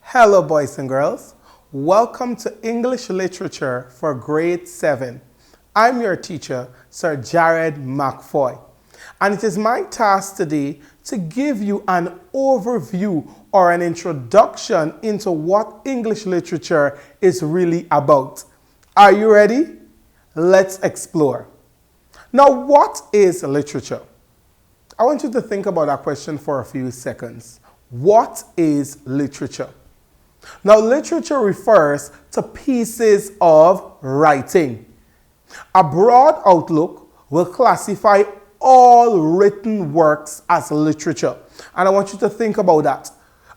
Hello boys and girls, welcome to English Literature for Grade 7. I'm your teacher, Sir Jared McFoy, and it is my task today to give you an overview or an introduction into what English literature is really about. Are you ready? Let's explore. Now, what is literature? I want you to think about that question for a few seconds. What is literature? Now, literature refers to pieces of writing. A broad outlook will classify all written works as literature. And I want you to think about that.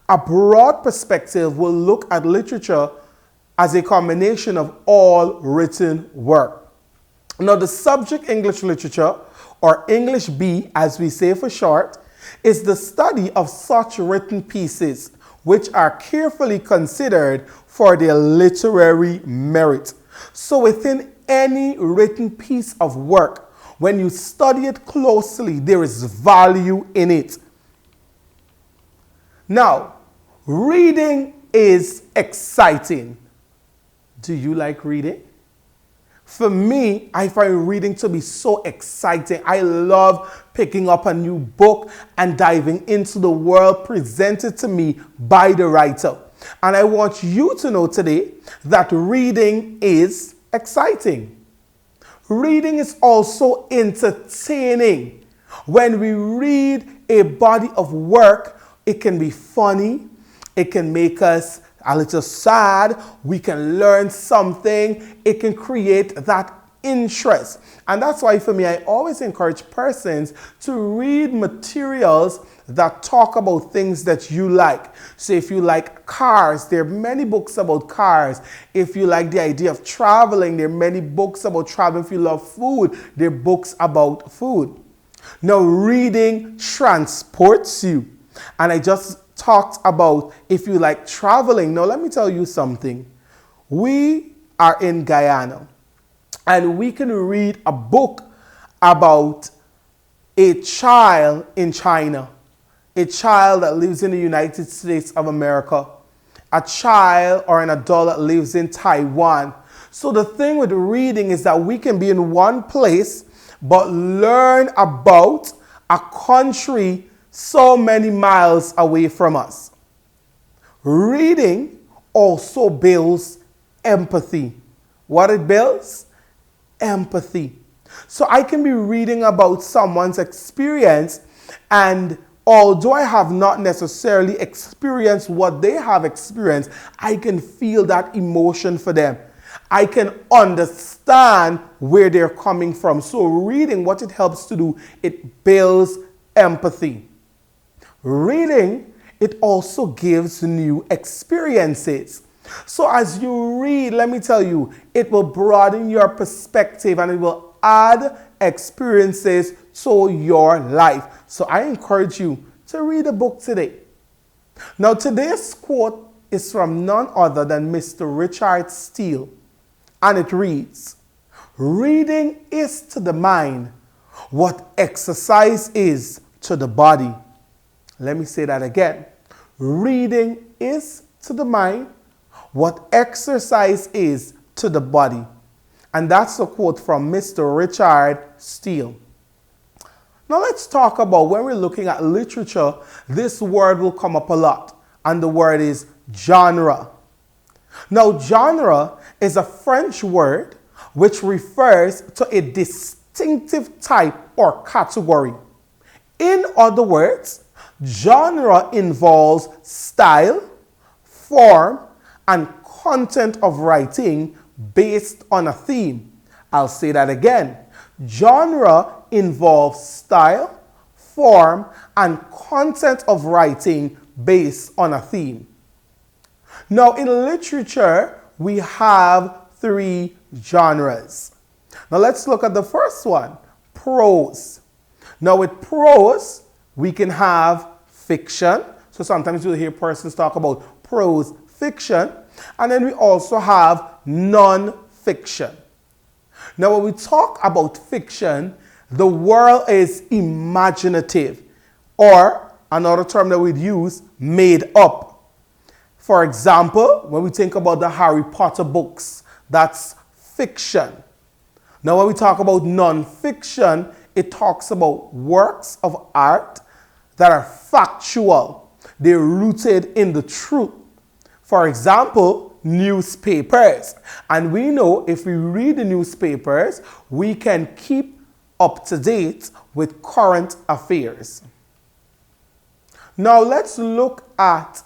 A broad perspective will look at literature as a combination of all written work. Now, the subject English literature, or English B as we say for short, is the study of such written pieces which are carefully considered for their literary merit. So within any written piece of work, when you study it closely, there is value in it. Now, reading is exciting. Do you like reading? For me, I find reading to be so exciting. I love picking up a new book and diving into the world presented to me by the writer. And I want you to know today that reading is exciting. Reading is also entertaining. When we read a body of work, it can be funny, it can make us a little sad, we can learn something, it can create that interest. And that's why for me, I always encourage persons to read materials that talk about things that you like. So if you like cars, there are many books about cars. If you like the idea of traveling, there are many books about traveling. If you love food, there are books about food. Now, reading transports you. And I just talked about if you like traveling. Now, let me tell you something. We are in Guyana, and we can read a book about a child in China, a child that lives in the United States of America, a child or an adult that lives in Taiwan. So the thing with reading is that we can be in one place, but learn about a country so many miles away from us. Reading also builds empathy. What it builds? Empathy. So I can be reading about someone's experience, and although I have not necessarily experienced what they have experienced, I can feel that emotion for them. I can understand where they're coming from. So reading, what it helps to do, it builds empathy. Reading, it also gives new experiences. So as you read, let me tell you, it will broaden your perspective and it will add experiences to your life. So I encourage you to read a book today. Now, today's quote is from none other than Mr. Richard Steele, and it reads, "Reading is to the mind what exercise is to the body." Let me say that again. Reading is to the mind what exercise is to the body. And that's a quote from Mr. Richard Steele. Now let's talk about, when we're looking at literature, this word will come up a lot, and the word is genre. Now, genre is a French word which refers to a distinctive type or category. In other words, genre involves style, form, and content of writing based on a theme. I'll say that again. Genre involves style, form, and content of writing based on a theme. Now, in literature, we have three genres. Now let's look at the first one, prose. Now with prose, we can have fiction. So sometimes you'll hear persons talk about prose fiction. And then we also have non-fiction. Now when we talk about fiction, the world is imaginative, or another term that we'd use, made up. For example, when we think about the Harry Potter books, that's fiction. Now when we talk about non-fiction, it talks about works of art that are factual. They're rooted in the truth. For example, newspapers. And we know if we read the newspapers, we can keep up to date with current affairs. Now let's look at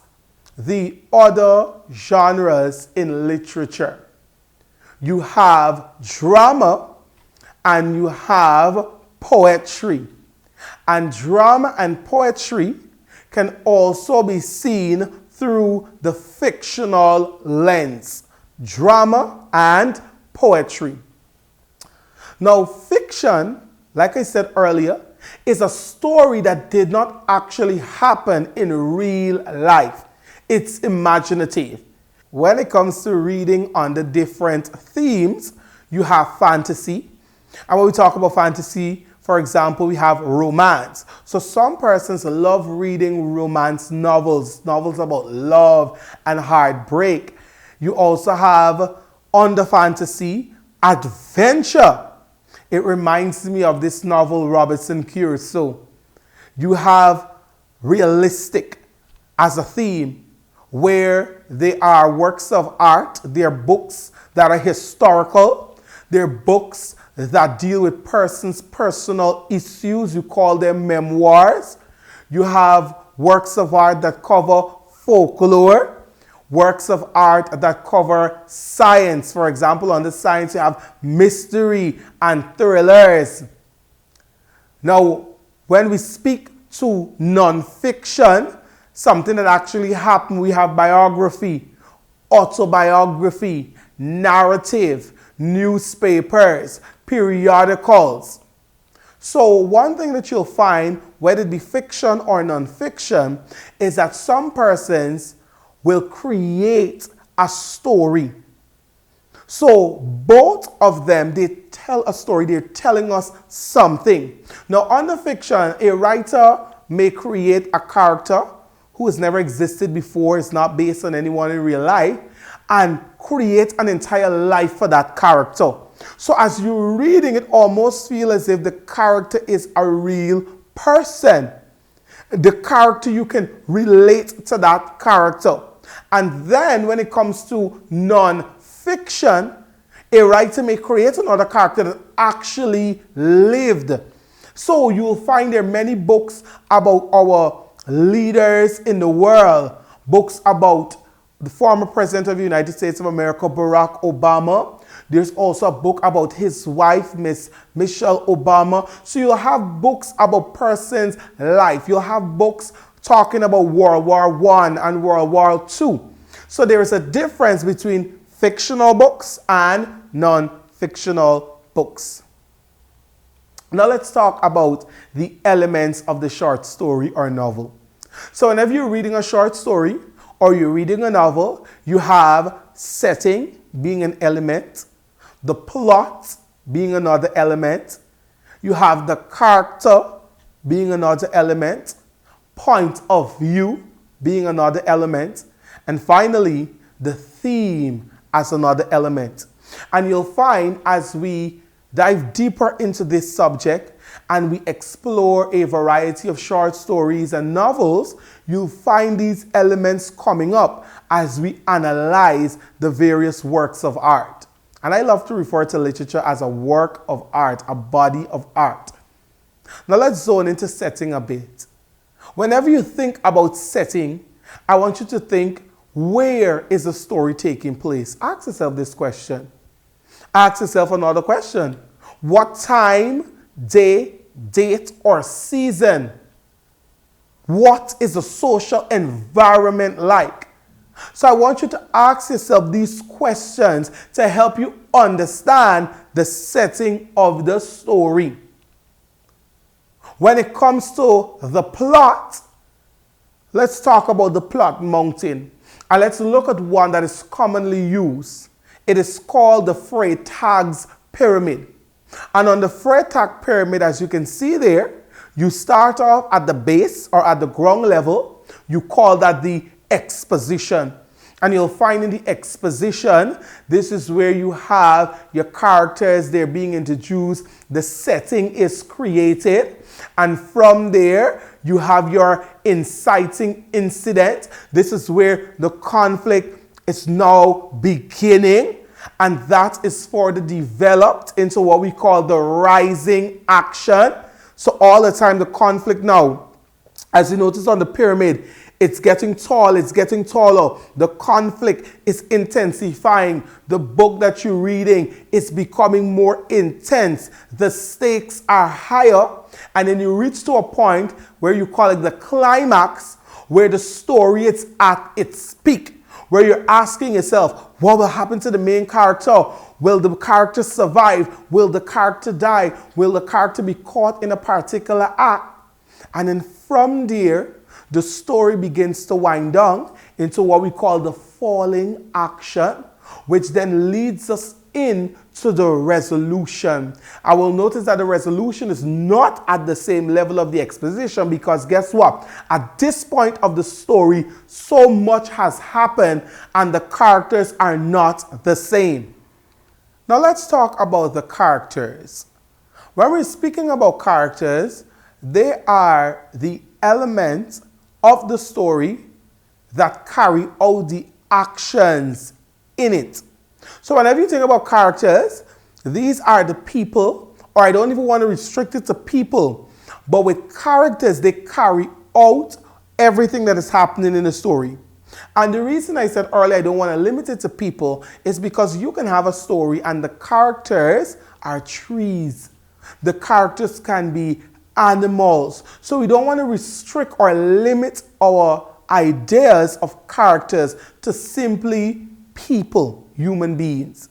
the other genres in literature. You have drama and you have poetry. And drama and poetry can also be seen through the fictional lens. Drama and poetry. Now, fiction, like I said earlier, is a story that did not actually happen in real life. It's imaginative. When it comes to reading on the different themes, you have fantasy. And when we talk about fantasy, for example, we have romance. So some persons love reading romance novels, novels about love and heartbreak. You also have, under fantasy, adventure. It reminds me of this novel, Robinson Crusoe. You have realistic as a theme, where they are works of art, they're books that are historical, they're books that deal with persons' personal issues. You call them memoirs. You have works of art that cover folklore, works of art that cover science. For example, under science, you have mystery and thrillers. Now, when we speak to non-fiction, something that actually happened, we have biography, autobiography, narrative, newspapers, periodicals. So one thing that you'll find, whether it be fiction or non-fiction, is that some persons will create a story. So both of them, they tell a story, they're telling us something. Now under fiction, a writer may create a character who has never existed before, is not based on anyone in real life, and create an entire life for that character. So as you're reading, it almost feels as if the character is a real person. The character, you can relate to that character. And then when it comes to non-fiction, a writer may create another character that actually lived. So you'll find there are many books about our leaders in the world, books about the former president of the United States of America, Barack Obama. There's also a book about his wife, Miss Michelle Obama. So you'll have books about persons' life. You'll have books talking about World War I and World War II. So there is a difference between fictional books and non-fictional books. Now let's talk about the elements of the short story or novel. So whenever you're reading a short story or you're reading a novel, you have setting being an element, the plot being another element, you have the character being another element, point of view being another element, and finally the theme as another element. And you'll find as we dive deeper into this subject and we explore a variety of short stories and novels, you'll find these elements coming up as we analyze the various works of art. And I love to refer to literature as a work of art, a body of art. Now let's zone into setting a bit. Whenever you think about setting, I want you to think, where is the story taking place? Ask yourself this question. Ask yourself another question. What time, day, date, or season? What is the social environment like? So I want you to ask yourself these questions to help you understand the setting of the story. When it comes to the plot, let's talk about the plot mountain. And let's look at one that is commonly used. It is called the Freytag's Pyramid. And on the Freytag Pyramid, as you can see there, you start off at the base or at the ground level. You call that the exposition. And you'll find in the exposition, this is where you have your characters, they're being introduced, the setting is created, and from there, you have your inciting incident. This is where the conflict is now beginning, and that is further developed into what we call the rising action. So all the time, the conflict now, as you notice on the pyramid, it's getting tall, it's getting taller. The conflict is intensifying. The book that you're reading is becoming more intense. The stakes are higher. And then you reach to a point where you call it the climax, where the story is at its peak, where you're asking yourself, what will happen to the main character? Will the character survive? Will the character die? Will the character be caught in a particular act? And then from there, the story begins to wind down into what we call the falling action, which then leads us into the resolution. I will notice that the resolution is not at the same level of the exposition because guess what? At this point of the story, so much has happened and the characters are not the same. Now let's talk about the characters. When we're speaking about characters, they are the elements of the story that carry out the actions in it. So whenever you think about characters, these are the people, or I don't even want to restrict it to people, but with characters, they carry out everything that is happening in the story. And the reason I said earlier I don't want to limit it to people is because you can have a story and the characters are trees. The characters can be animals. So we don't want to restrict or limit our ideas of characters to simply people, human beings.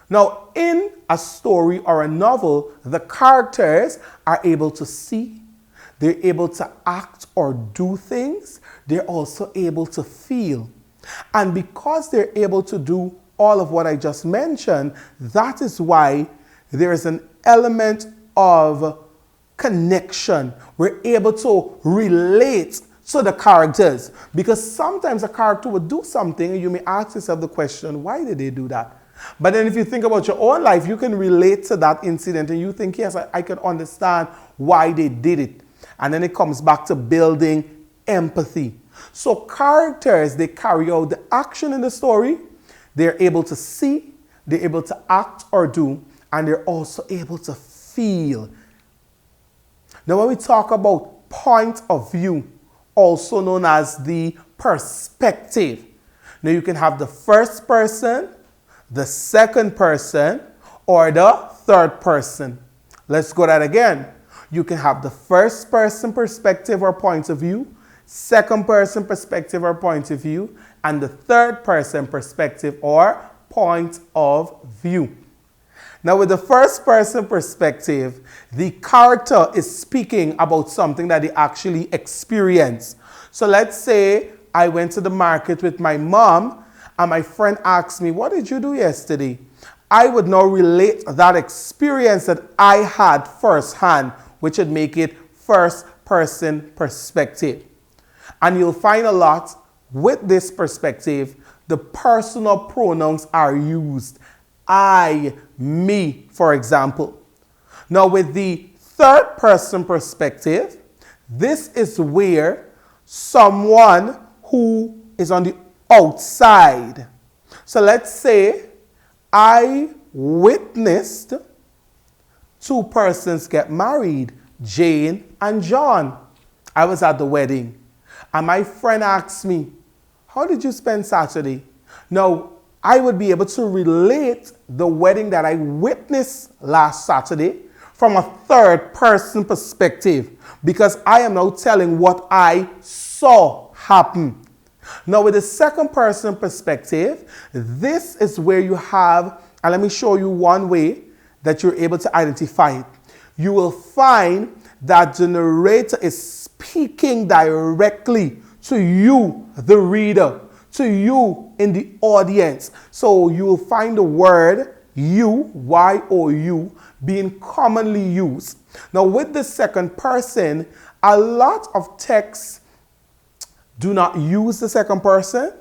Now, in a story or a novel, the characters are able to see, they're able to act or do things, they're also able to feel. And because they're able to do all of what I just mentioned, that is why there is an element of connection. We're able to relate to the characters because sometimes a character would do something and you may ask yourself the question, why did they do that? But then if you think about your own life, you can relate to that incident and you think, yes, I can understand why they did it. And then it comes back to building empathy. So characters, they carry out the action in the story. They're able to see, they're able to act or do, and they're also able to feel. Now, when we talk about point of view, also known as the perspective, now you can have the first person, the second person, or the third person. Let's go that again. You can have the first person perspective or point of view, second person perspective or point of view, and the third person perspective or point of view. Now, with the first person perspective, the character is speaking about something that they actually experience. So let's say I went to the market with my mom and my friend asked me, what did you do yesterday? I would now relate that experience that I had firsthand, which would make it first person perspective. And you'll find a lot with this perspective, the personal pronouns are used. I, me, for example. Now with the third person perspective, this is where someone who is on the outside. So let's say I witnessed two persons get married, Jane and John. I was at the wedding and my friend asked me, how did you spend Saturday? Now, I would be able to relate the wedding that I witnessed last Saturday from a third person perspective because I am now telling what I saw happen. Now with the second person perspective, this is where you have, and let me show you one way that you're able to identify it, you will find that the narrator is speaking directly to you, the reader, to you in the audience. So you will find the word you, Y-O-U, being commonly used. Now with the second person, a lot of texts do not use the second person.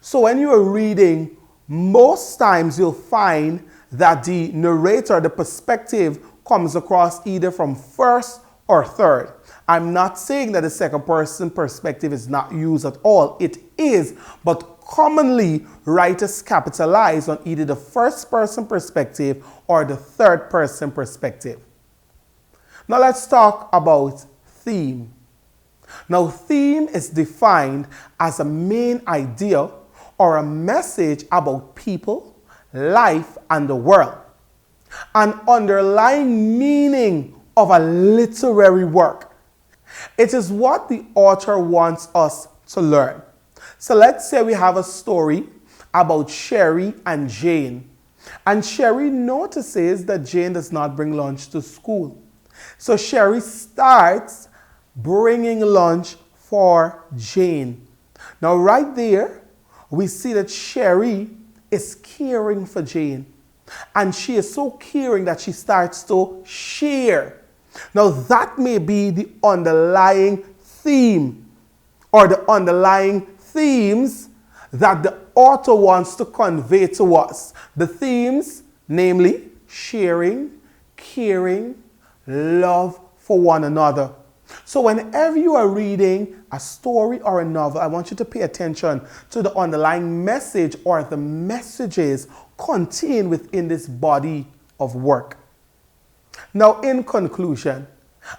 So when you are reading, most times you'll find that the narrator, the perspective, comes across either from first or third. I'm not saying that the second person perspective is not used at all. It is, but commonly writers capitalize on either the first person perspective or the third person perspective. Now let's talk about theme. Now theme is defined as a main idea or a message about people, life, and the world. An underlying meaning of a literary work. It is what the author wants us to learn. So let's say we have a story about Sherry and Jane. And Sherry notices that Jane does not bring lunch to school. So Sherry starts bringing lunch for Jane. Now right there, we see that Sherry is caring for Jane. And she is so caring that she starts to share. Now that may be the underlying theme or the underlying themes that the author wants to convey to us. The themes, namely sharing, caring, love for one another. So whenever you are reading a story or a novel, I want you to pay attention to the underlying message or the messages contained within this body of work. Now, in conclusion,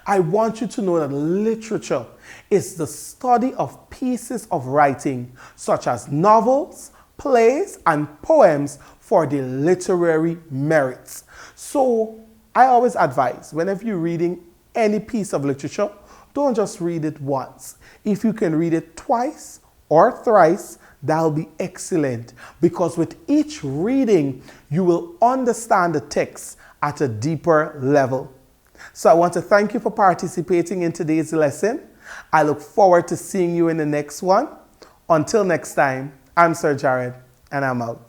I want you to know that literature is the study of pieces of writing, such as novels, plays, and poems for the literary merits. So, I always advise, whenever you're reading any piece of literature, don't just read it once. If you can read it twice or thrice, that'll be excellent, because with each reading, you will understand the text at a deeper level. So I want to thank you for participating in today's lesson. I look forward to seeing you in the next one. Until next time, I'm Sir Jared, and I'm out.